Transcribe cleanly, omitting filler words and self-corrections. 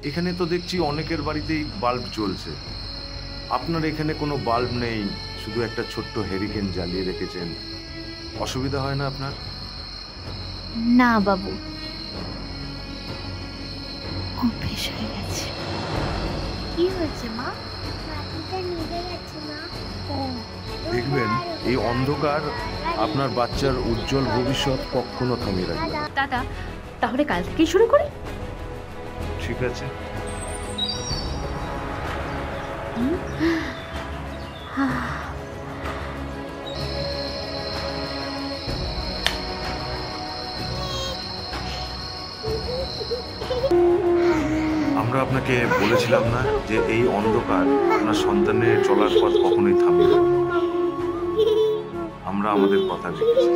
এখানে তো দেখছি অনেকের বাড়িতেই বাল্ব জ্বলছে, আপনার এখানে কোনো বাল্ব নেই, শুধু একটা ছোট্ট হেরিকেন জ্বালিয়ে রেখেছেন। অসুবিধা হয় না আপনার? না বাবু, অভ্যেস হয়ে গেছে। কি হয়েছে মা? বাতিটা নিভে গেছে মা। ও দেখবেন এই অন্ধকার আপনার বাচ্চার উজ্জ্বল ভবিষ্যৎ কখনো থামিয়ে রাখবে না। দাদা, তাহলে কাল থেকেই শুরু করি। ঠিক আছে। আমরা আপনাকে বলেছিলাম না যে এই অন্ধকার আপনার সন্তানের চলার পথ কখনোই থামিয়ে দেবে না। আমরা আমাদের কথা রেখেছি।